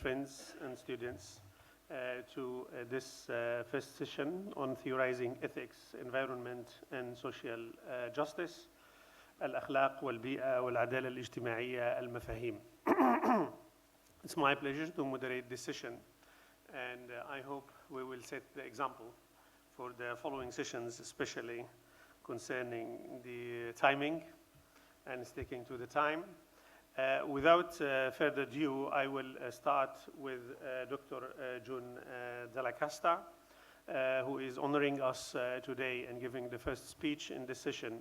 friends and students to this first session on theorizing ethics, environment, and social justice. الأخلاق والبيئة والعدالة الاجتماعية المفاهيم. It's my pleasure to moderate this session, and I hope we will set the example for the following sessions, especially concerning the timing and sticking to the time. Without further ado, I will start with Dr. June Dalla Costa, who is honoring us today and giving the first speech in this session.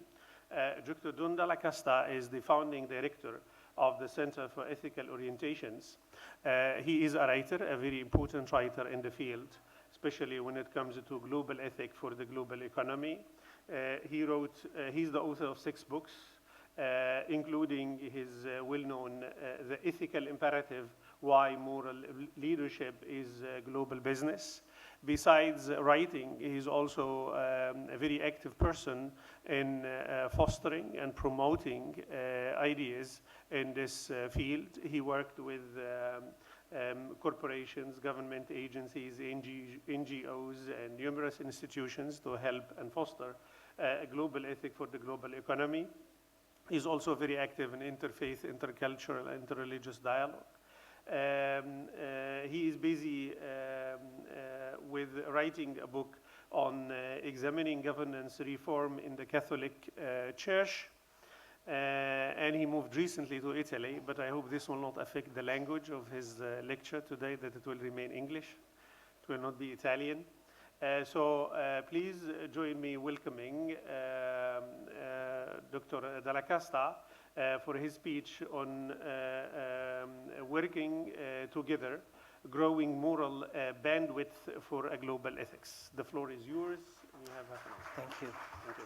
Dr. June Dalla Costa is the founding director of the Center for Ethical Orientations. He is a writer, a very important writer in the field, especially when it comes to global ethics for the global economy. He's the author of 6 books, including his well-known The Ethical Imperative, Why Moral Leadership is Global Business. Besides writing, he's also a very active person in fostering and promoting ideas in this field. He worked with corporations, government agencies, NGOs, and numerous institutions to help and foster a global ethic for the global economy. He's also very active in interfaith, intercultural, and interreligious dialogue. He is busy with writing a book on examining governance reform in the Catholic Church. And he moved recently to Italy, but I hope this will not affect the language of his lecture today, that it will remain English. It will not be Italian. So please join me welcoming Dr. Dalla Costa for his speech on working together, growing moral bandwidth for a global ethics. The floor is yours. You have half an hour. Thank you. Thank you.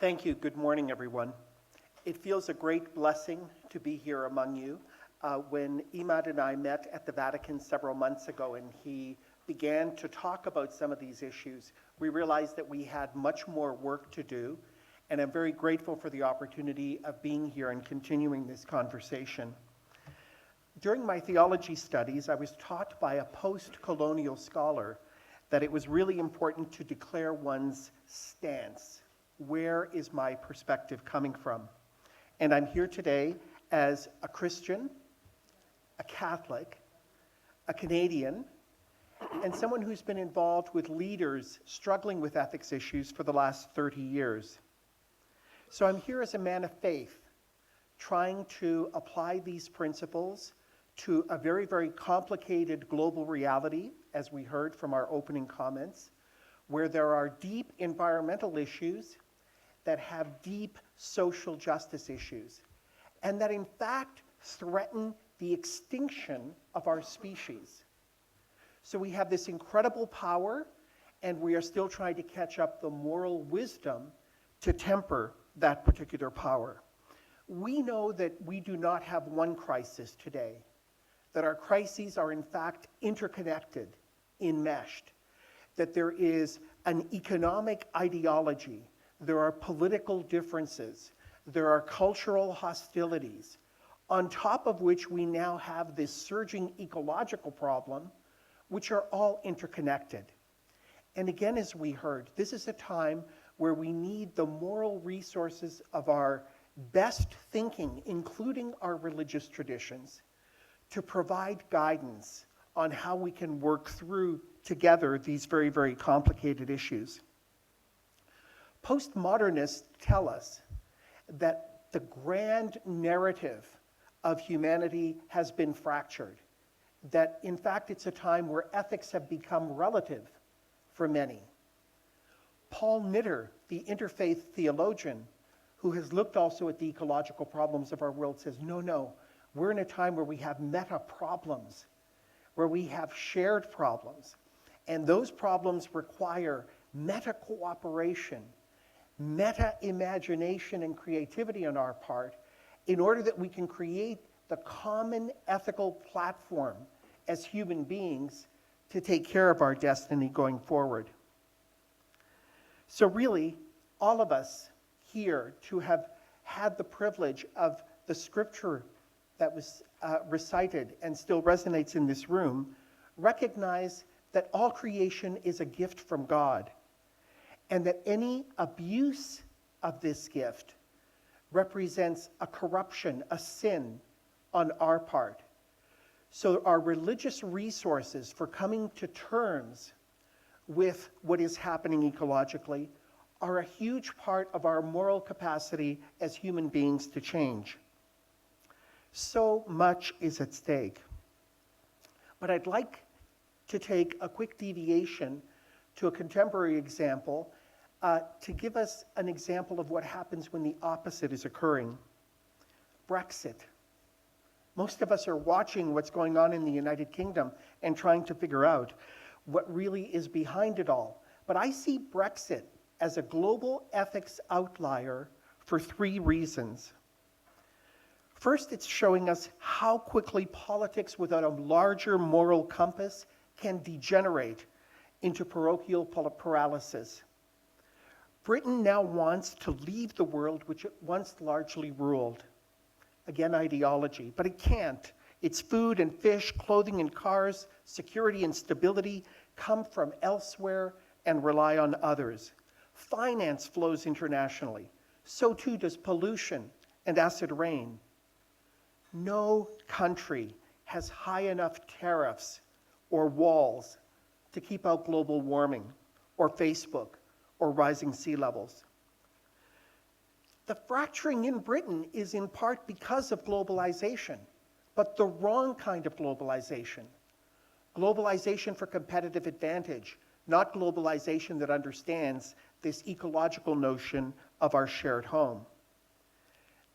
Thank you. Good morning, everyone. It feels a great blessing to be here among you. When Imad and I met at the Vatican several months ago and he began to talk about some of these issues, we realized that we had much more work to do, and I'm very grateful for the opportunity of being here and continuing this conversation. During my theology studies, I was taught by a post-colonial scholar that it was really important to declare one's stance. Where is my perspective coming from? And I'm here today as a Christian, a Catholic, a Canadian, and someone who's been involved with leaders struggling with ethics issues for the last 30 years. So I'm here as a man of faith, trying to apply these principles to a very, very complicated global reality, as we heard from our opening comments, where there are deep environmental issues that have deep social justice issues, and that in fact threaten the extinction of our species. So we have this incredible power, and we are still trying to catch up the moral wisdom to temper that particular power. We know that we do not have one crisis today, that our crises are in fact interconnected, enmeshed, that there is an economic ideology, there are political differences, there are cultural hostilities, on top of which we now have this surging ecological problem, which are all interconnected. And again, as we heard, this is a time where we need the moral resources of our best thinking, including our religious traditions, to provide guidance on how we can work through together these very, very complicated issues. Postmodernists tell us that the grand narrative of humanity has been fractured, that in fact it's a time where ethics have become relative for many. Paul Knitter, the interfaith theologian, who has looked also at the ecological problems of our world, says, no, we're in a time where we have meta problems, where we have shared problems. And those problems require meta cooperation, meta imagination and creativity on our part, in order that we can create the common ethical platform as human beings to take care of our destiny going forward. So really, all of us here to have had the privilege of the scripture that was recited and still resonates in this room, recognize that all creation is a gift from God, and that any abuse of this gift represents a corruption, a sin on our part. So our religious resources for coming to terms with what is happening ecologically are a huge part of our moral capacity as human beings to change. So much is at stake. But I'd like to take a quick deviation to a contemporary example to give us an example of what happens when the opposite is occurring. Brexit. Most of us are watching what's going on in the United Kingdom and trying to figure out what really is behind it all. But I see Brexit as a global ethics outlier for 3 reasons. First, it's showing us how quickly politics without a larger moral compass can degenerate into parochial paralysis. Britain now wants to leave the world which it once largely ruled. Again, ideology, but it can't. Its food and fish, clothing and cars, security and stability come from elsewhere and rely on others. Finance flows internationally. So too does pollution and acid rain. No country has high enough tariffs or walls to keep out global warming or Facebook or rising sea levels. The fracturing in Britain is in part because of globalization, but the wrong kind of globalization. Globalization for competitive advantage, not globalization that understands this ecological notion of our shared home.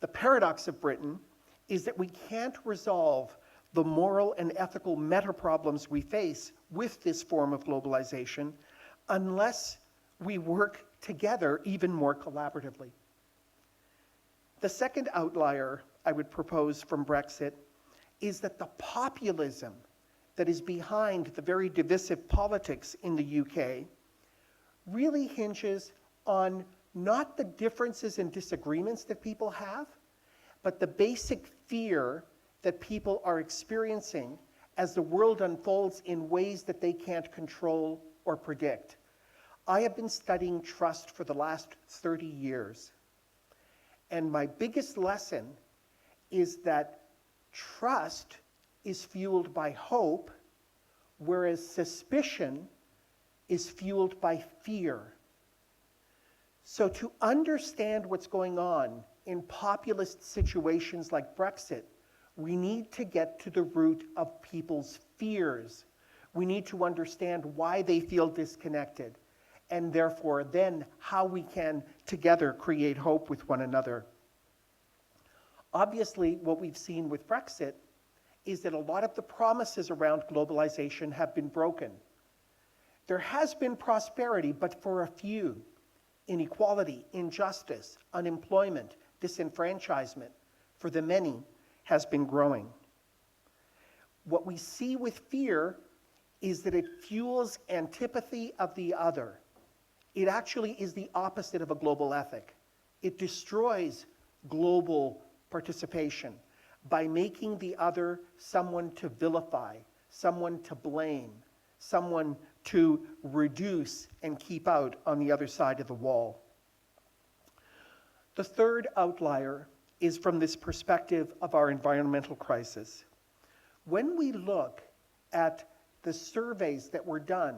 The paradox of Britain is that we can't resolve the moral and ethical meta problems we face with this form of globalization unless we work together even more collaboratively. The second outlier I would propose from Brexit is that the populism that is behind the very divisive politics in the UK really hinges on not the differences and disagreements that people have, but the basic fear that people are experiencing as the world unfolds in ways that they can't control or predict. I have been studying trust for the last 30 years. And my biggest lesson is that trust is fueled by hope, whereas suspicion is fueled by fear. So to understand what's going on in populist situations like Brexit, we need to get to the root of people's fears. We need to understand why they feel disconnected, and therefore then how we can together create hope with one another. Obviously, what we've seen with Brexit is that a lot of the promises around globalization have been broken. There has been prosperity, but for a few. Inequality, injustice, unemployment, disenfranchisement, for the many, has been growing. What we see with fear is that it fuels antipathy of the other. It actually is the opposite of a global ethic. It destroys global participation by making the other someone to vilify, someone to blame, someone to reduce and keep out on the other side of the wall. The third outlier is from this perspective of our environmental crisis. When we look at the surveys that were done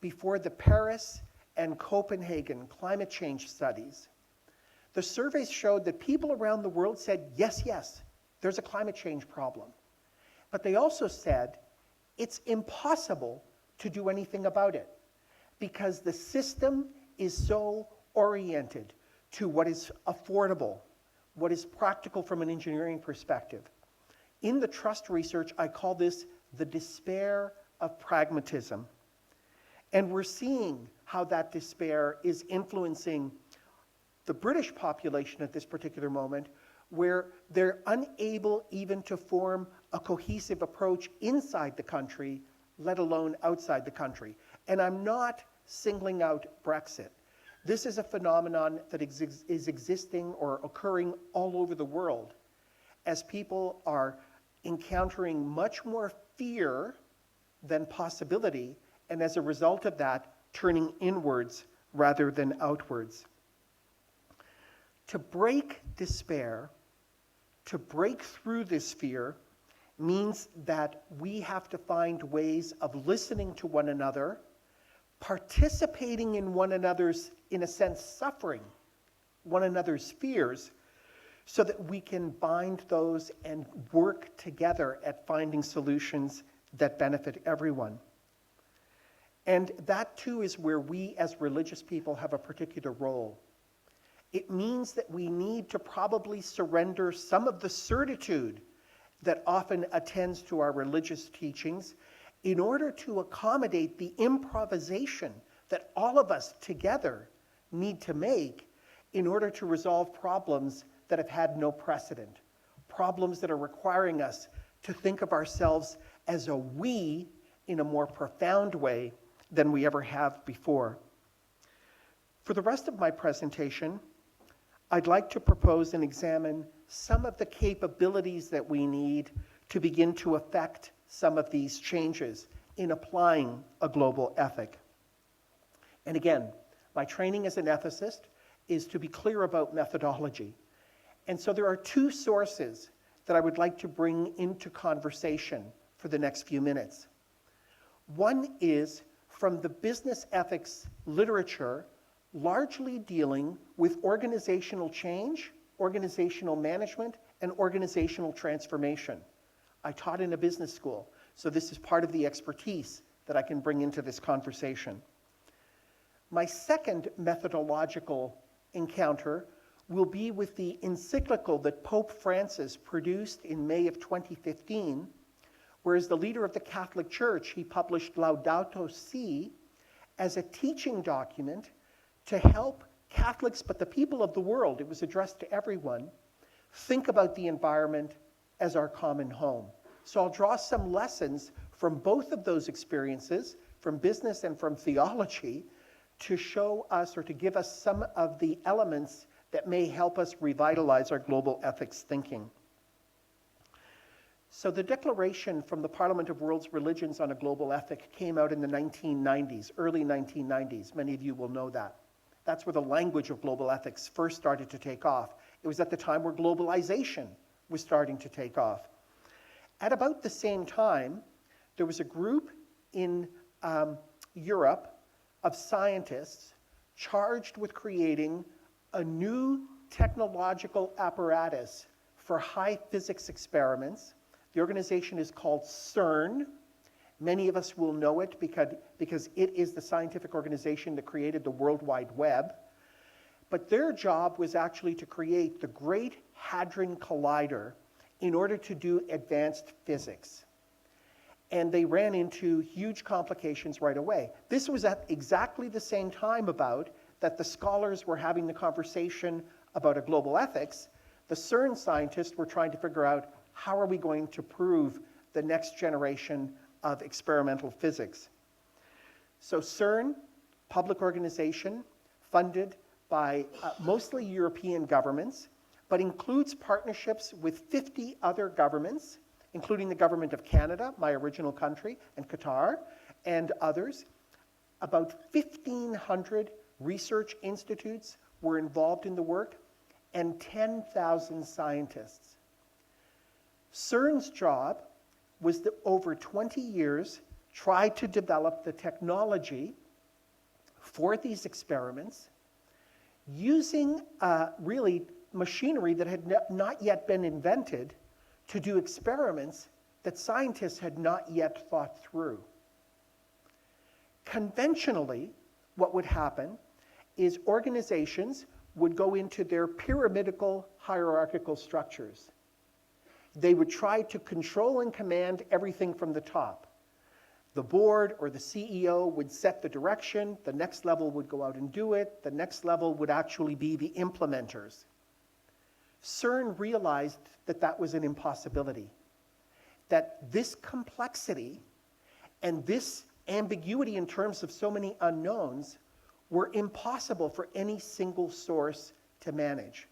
before the Paris and Copenhagen climate change studies, the surveys showed that people around the world said, yes, yes, there's a climate change problem. But they also said, it's impossible to do anything about it because the system is so oriented to what is affordable, what is practical from an engineering perspective. In the trust research, I call this the despair of pragmatism. And we're seeing how that despair is influencing the British population at this particular moment, where they're unable even to form a cohesive approach inside the country, let alone outside the country. And I'm not singling out Brexit. This is a phenomenon that is existing or occurring all over the world as people are encountering much more fear than possibility, and as a result of that, turning inwards rather than outwards. To break despair, to break through this fear, means that we have to find ways of listening to one another, participating in one another's, in a sense, suffering, one another's fears, so that we can bind those and work together at finding solutions that benefit everyone. And that too is where we as religious people have a particular role. It means that we need to probably surrender some of the certitude that often attends to our religious teachings in order to accommodate the improvisation that all of us together need to make in order to resolve problems that have had no precedent, problems that are requiring us to think of ourselves as a we in a more profound way than we ever have before. For the rest of my presentation, I'd like to propose and examine some of the capabilities that we need to begin to affect some of these changes in applying a global ethic. And again, my training as an ethicist is to be clear about methodology. And so there are two sources that I would like to bring into conversation for the next few minutes. One is from the business ethics literature, largely dealing with organizational change, organizational management, and organizational transformation. I taught in a business school, so this is part of the expertise that I can bring into this conversation. My second methodological encounter will be with the encyclical that Pope Francis produced in May of 2015, where as the leader of the Catholic Church, he published Laudato Si as a teaching document to help Catholics, but the people of the world, it was addressed to everyone, think about the environment as our common home. So I'll draw some lessons from both of those experiences, from business and from theology, to show us or to give us some of the elements that may help us revitalize our global ethics thinking. So the declaration from the Parliament of World's Religions on a Global Ethic came out in the 1990s, early 1990s. Many of you will know that. That's where the language of global ethics first started to take off. It was at the time where globalization was starting to take off. At about the same time, there was a group in Europe of scientists charged with creating a new technological apparatus for high physics experiments. The organization is called CERN. Many of us will know it because it is the scientific organization that created the World Wide Web. But their job was actually to create the Great Hadron Collider in order to do advanced physics. And they ran into huge complications right away. This was at exactly the same time that the scholars were having the conversation about a global ethics. The CERN scientists were trying to figure out how are we going to prove the next generation of experimental physics. So CERN, public organization, funded by mostly European governments, but includes partnerships with 50 other governments, including the government of Canada, my original country, and Qatar, and others. About 1,500 research institutes were involved in the work, and 10,000 scientists. CERN's job was to, over 20 years, try to develop the technology for these experiments using really machinery that had not yet been invented to do experiments that scientists had not yet thought through. Conventionally, what would happen is organizations would go into their pyramidal hierarchical structures. They would try to control and command everything from the top. The board or the CEO would set the direction, the next level would go out and do it, the next level would actually be the implementers. CERN realized that that was an impossibility, that this complexity and this ambiguity in terms of so many unknowns were impossible for any single source to manage.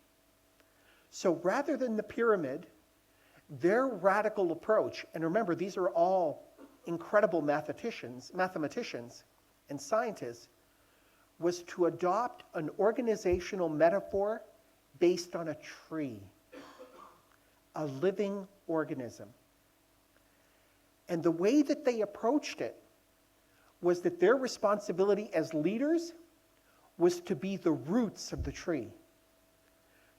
So rather than the pyramid, Their radical approach, and remember, these are all incredible mathematicians and scientists, was to adopt an organizational metaphor based on a tree, a living organism. And the way that they approached it was that their responsibility as leaders was to be the roots of the tree,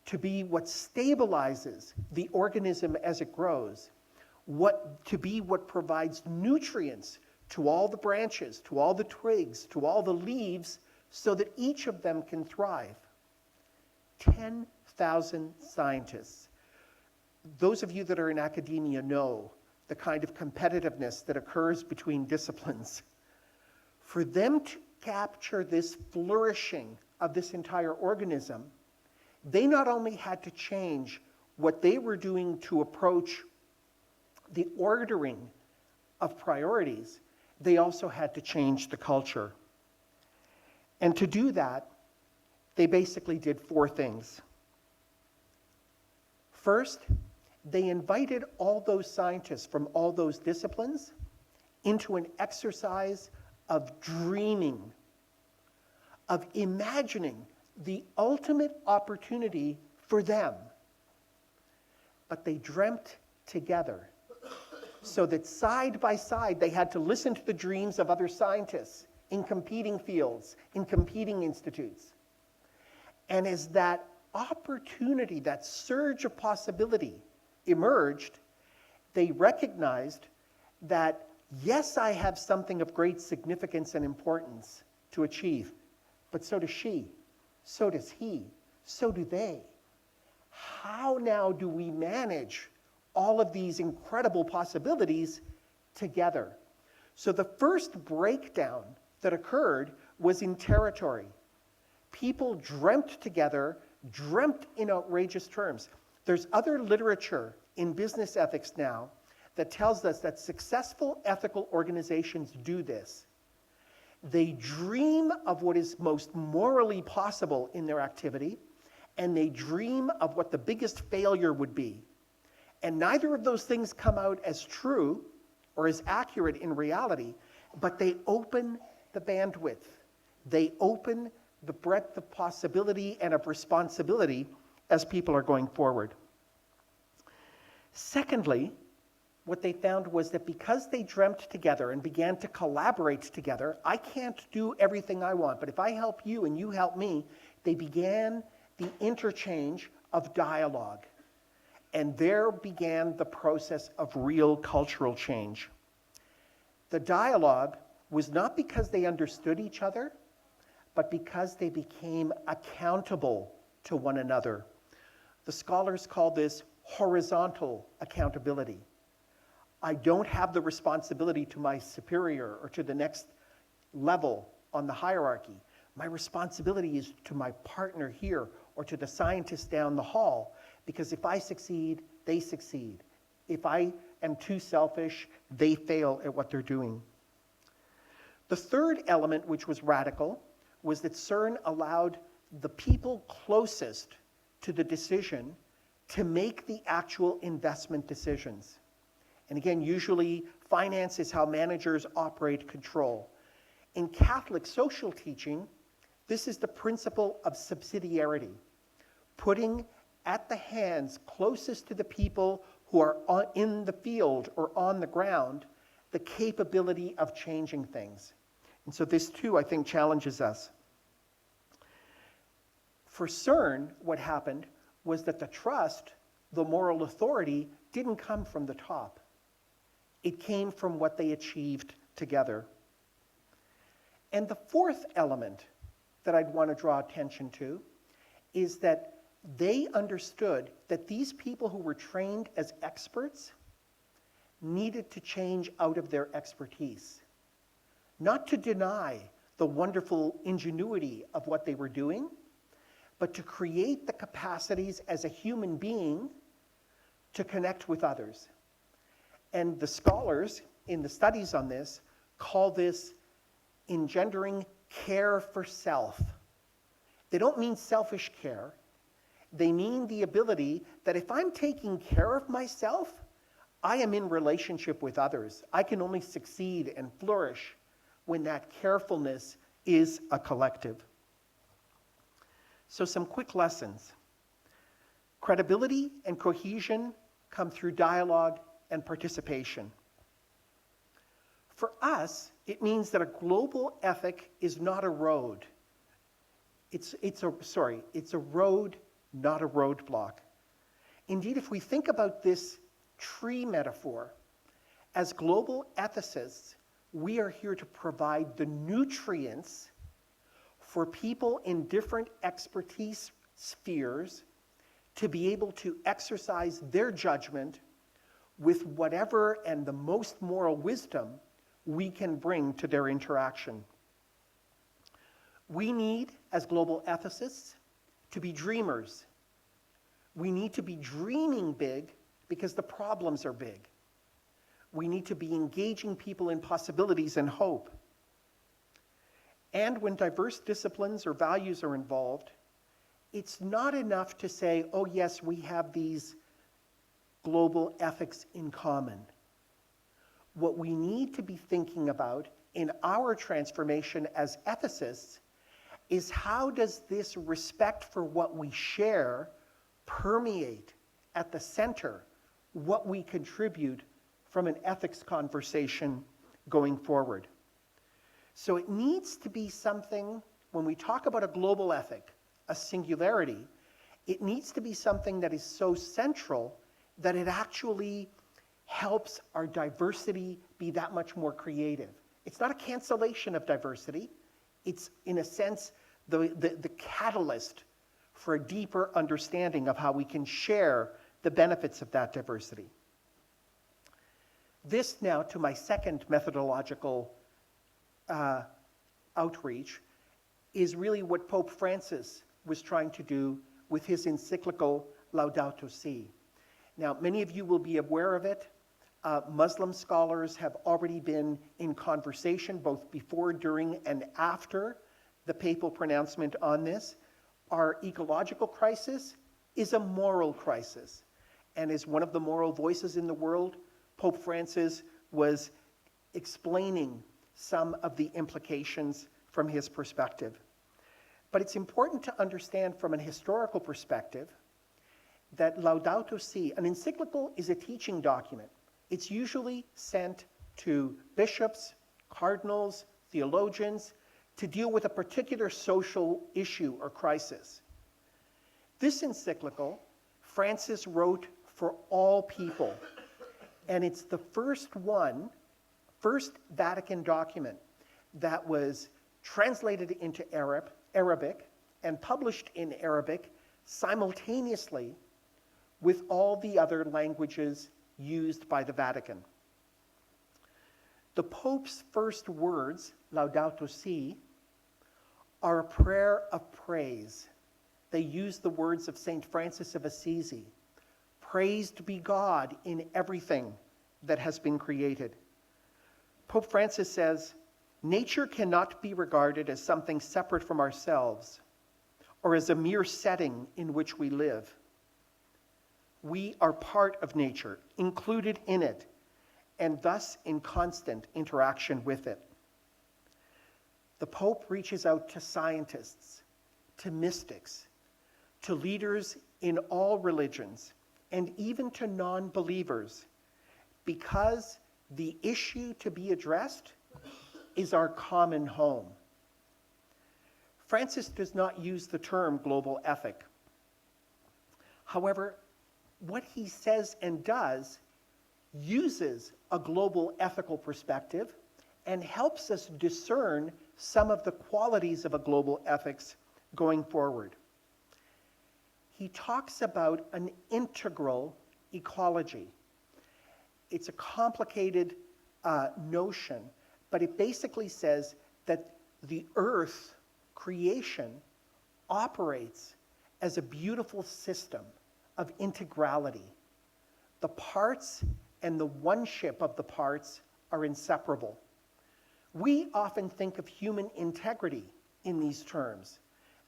to be what stabilizes the organism as it grows, to be what provides nutrients to all the branches, to all the twigs, to all the leaves, so that each of them can thrive. 10,000 scientists. Those of you that are in academia know the kind of competitiveness that occurs between disciplines. For them to capture this flourishing of this entire organism, they not only had to change what they were doing to approach the ordering of priorities, they also had to change the culture. And to do that, they basically did 4 things. First, they invited all those scientists from all those disciplines into an exercise of dreaming, of imagining the ultimate opportunity for them. But they dreamt together, so that side by side they had to listen to the dreams of other scientists in competing fields, in competing institutes. And as that opportunity, that surge of possibility emerged, they recognized that, yes, I have something of great significance and importance to achieve, but so does she, so does he, so do they. How now do we manage all of these incredible possibilities together? So the first breakdown that occurred was in territory. People dreamt together, dreamt in outrageous terms. There's other literature in business ethics now that tells us that successful ethical organizations do this. They dream of what is most morally possible in their activity, and they dream of what the biggest failure would be. And neither of those things come out as true or as accurate in reality, but they open the bandwidth. They open the breadth of possibility and of responsibility as people are going forward. Secondly, what they found was that because they dreamt together and began to collaborate together, I can't do everything I want, but if I help you and you help me, they began the interchange of dialogue. And there began the process of real cultural change. The dialogue was not because they understood each other, but because they became accountable to one another. The scholars call this horizontal accountability. I don't have the responsibility to my superior or to the next level on the hierarchy. My responsibility is to my partner here or to the scientist down the hall, because if I succeed, they succeed. If I am too selfish, they fail at what they're doing. The third element, which was radical, was that CERN allowed the people closest to the decision to make the actual investment decisions. And again, usually finance is how managers operate control. In Catholic social teaching, this is the principle of subsidiarity, putting at the hands closest to the people who are in the field or on the ground the capability of changing things. And so this too, I think, challenges us. For CERN, what happened was that the trust, the moral authority, didn't come from the top. It came from what they achieved together. And the fourth element that I'd want to draw attention to is that they understood that these people who were trained as experts needed to change out of their expertise. Not to deny the wonderful ingenuity of what they were doing, but to create the capacities as a human being to connect with others. And the scholars in the studies on this call this engendering care for self. They don't mean selfish care. They mean the ability that if I'm taking care of myself, I am in relationship with others. I can only succeed and flourish when that carefulness is a collective. So some quick lessons. Credibility and cohesion come through dialogue and participation. For us, it means that a global ethic is not a road. It's a road, not a roadblock. Indeed, if we think about this tree metaphor, as global ethicists, we are here to provide the nutrients for people in different expertise spheres to be able to exercise their judgment with whatever and the most moral wisdom we can bring to their interaction. We need, as global ethicists, to be dreamers. We need to be dreaming big because the problems are big. We need to be engaging people in possibilities and hope. And when diverse disciplines or values are involved, it's not enough to say, oh yes, we have these global ethics in common. What we need to be thinking about in our transformation as ethicists is how does this respect for what we share permeate at the center what we contribute from an ethics conversation going forward. So it needs to be something, when we talk about a global ethic, a singularity, it needs to be something that is so central that it actually helps our diversity be that much more creative. It's not a cancellation of diversity. It's, in a sense, the catalyst for a deeper understanding of how we can share the benefits of that diversity. This now to my second methodological outreach is really what Pope Francis was trying to do with his encyclical Laudato Si. Now, many of you will be aware of it. Muslim scholars have already been in conversation both before, during, and after the papal pronouncement on this. Our ecological crisis is a moral crisis. And as one of the moral voices in the world, Pope Francis was explaining some of the implications from his perspective. But it's important to understand from an historical perspective that Laudato Si, an encyclical, is a teaching document. It's usually sent to bishops, cardinals, theologians, to deal with a particular social issue or crisis. This encyclical, Francis wrote for all people, and it's the first Vatican document that was translated into Arabic and published in Arabic simultaneously with all the other languages used by the Vatican. The Pope's first words, Laudato Si, are a prayer of praise. They use the words of St. Francis of Assisi. Praised be God in everything that has been created. Pope Francis says, nature cannot be regarded as something separate from ourselves or as a mere setting in which we live. We are part of nature, included in it, and thus in constant interaction with it. The Pope reaches out to scientists, to mystics, to leaders in all religions, and even to non-believers, because the issue to be addressed is our common home. Francis does not use the term global ethic. However, what he says and does uses a global ethical perspective and helps us discern some of the qualities of a global ethics going forward. He talks about an integral ecology. It's a complicated notion, but it basically says that the earth creation operates as a beautiful system of integrality. The parts and the one-ship of the parts are inseparable. We often think of human integrity in these terms,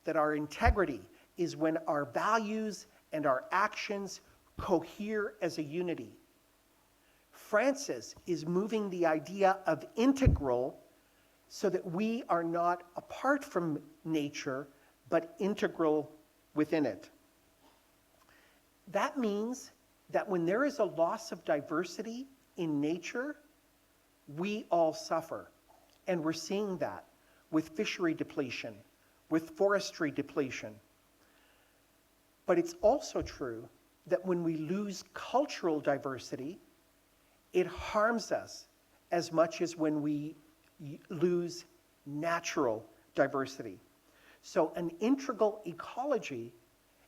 that our integrity is when our values and our actions cohere as a unity. Francis is moving the idea of integral so that we are not apart from nature, but integral within it. That means that when there is a loss of diversity in nature, we all suffer. And we're seeing that with fishery depletion, with forestry depletion. But it's also true that when we lose cultural diversity, it harms us as much as when we lose natural diversity. So an integral ecology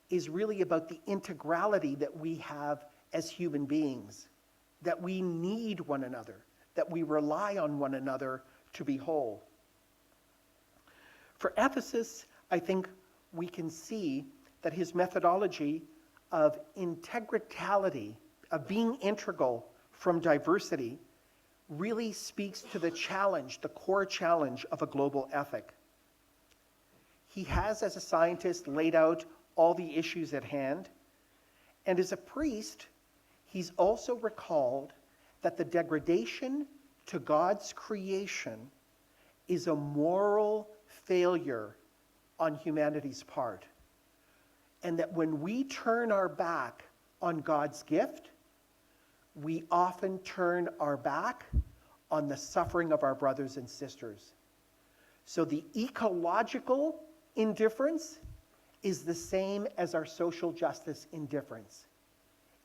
is really about the integrality that we have as human beings, that we need one another, that we rely on one another to be whole. For ethicists, I think we can see that his methodology of integrality, of being integral from diversity, really speaks to the challenge, the core challenge of a global ethic. He has, as a scientist, laid out all the issues at hand, and as a priest, he's also recalled that the degradation to God's creation is a moral failure on humanity's part, and that when we turn our back on God's gift, we often turn our back on the suffering of our brothers and sisters. So the ecological indifference is the same as our social justice indifference.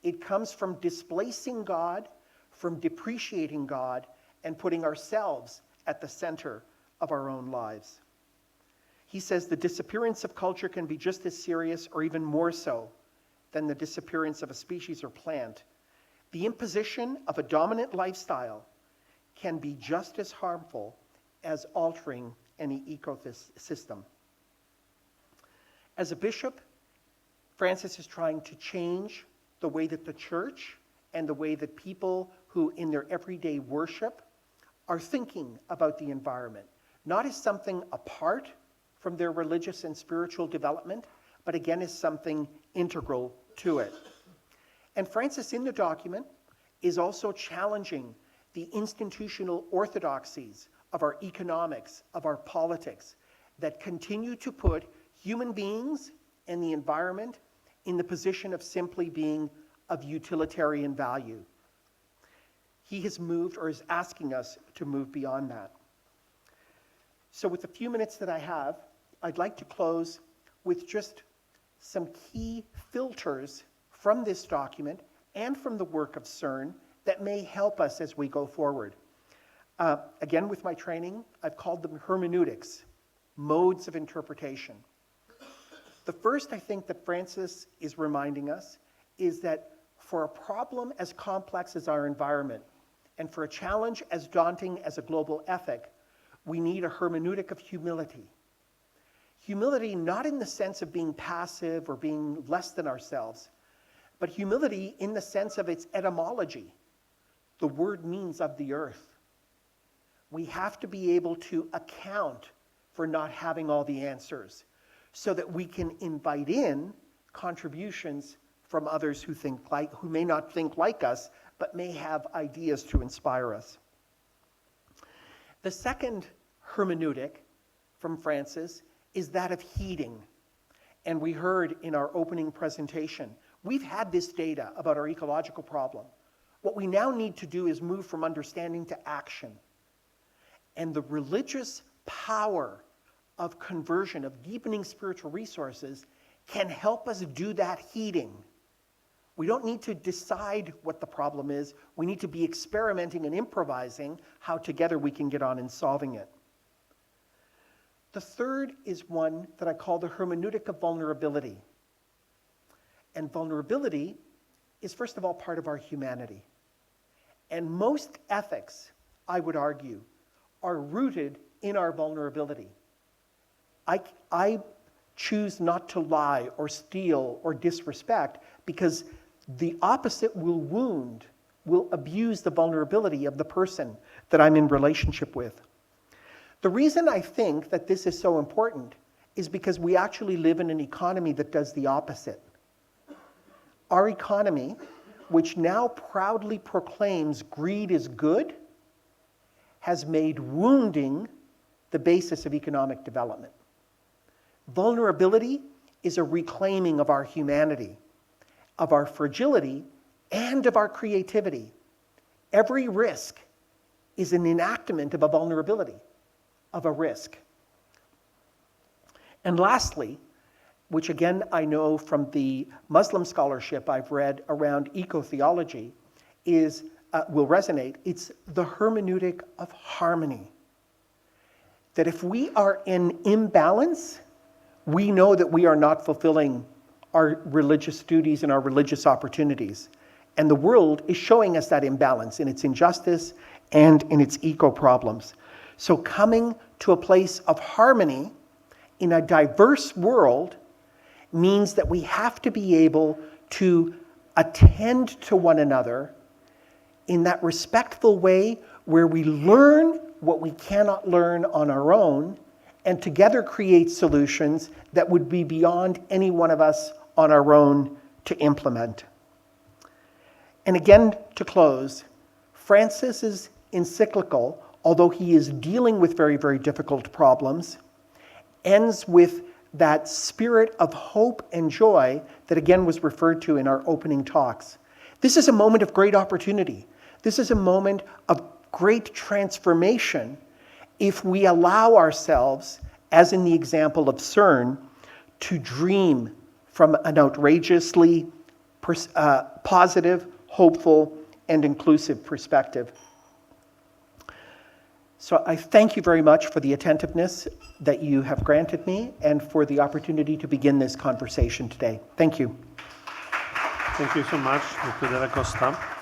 It comes from displacing God, from depreciating God, and putting ourselves at the center of our own lives. He says the disappearance of culture can be just as serious or even more so than the disappearance of a species or plant. The imposition of a dominant lifestyle can be just as harmful as altering any ecosystem. As a bishop, Francis is trying to change the way that the church and the way that people who in their everyday worship are thinking about the environment, not as something apart from their religious and spiritual development, but again as something integral to it. And Francis, in the document, is also challenging the institutional orthodoxies of our economics, of our politics, that continue to put human beings and the environment in the position of simply being of utilitarian value. He has moved, or is asking us to move beyond that. So with the few minutes that I have, I'd like to close with just some key filters from this document and from the work of CERN that may help us as we go forward. Again, with my training, I've called them hermeneutics, modes of interpretation. The first, I think, that Francis is reminding us is that for a problem as complex as our environment, and for a challenge as daunting as a global ethic, we need a hermeneutic of humility. Humility not in the sense of being passive or being less than ourselves, but humility in the sense of its etymology. The word means of the earth. We have to be able to account for not having all the answers so that we can invite in contributions from others who may not think like us, but may have ideas to inspire us. The second hermeneutic from Francis is that of heeding. And we heard in our opening presentation, we've had this data about our ecological problem. What we now need to do is move from understanding to action. And the religious power of conversion, of deepening spiritual resources, can help us do that heeding. We don't need to decide what the problem is. We need to be experimenting and improvising how together we can get on in solving it. The third is one that I call the hermeneutic of vulnerability. And vulnerability is, first of all, part of our humanity. And most ethics, I would argue, are rooted in our vulnerability. I choose not to lie or steal or disrespect because the opposite will wound, will abuse the vulnerability of the person that I'm in relationship with. The reason I think that this is so important is because we actually live in an economy that does the opposite. Our economy, which now proudly proclaims greed is good, has made wounding the basis of economic development. Vulnerability is a reclaiming of our humanity, of our fragility, and of our creativity. Every risk is an enactment of a vulnerability, of a risk. And lastly, which again I know from the Muslim scholarship I've read around eco-theology, will resonate. It's the hermeneutic of harmony. That if we are in imbalance, we know that we are not fulfilling our religious duties and our religious opportunities. And the world is showing us that imbalance in its injustice and in its eco-problems. So coming to a place of harmony in a diverse world means that we have to be able to attend to one another in that respectful way where we learn what we cannot learn on our own and together create solutions that would be beyond any one of us on our own to implement. And again, to close, Francis's encyclical, although he is dealing with very, very difficult problems, ends with that spirit of hope and joy that again was referred to in our opening talks. This is a moment of great opportunity. This is a moment of great transformation if we allow ourselves, as in the example of CERN, to dream from an outrageously positive, hopeful, and inclusive perspective. So I thank you very much for the attentiveness that you have granted me and for the opportunity to begin this conversation today. Thank you. Thank you so much, Dr. Dalla Costa.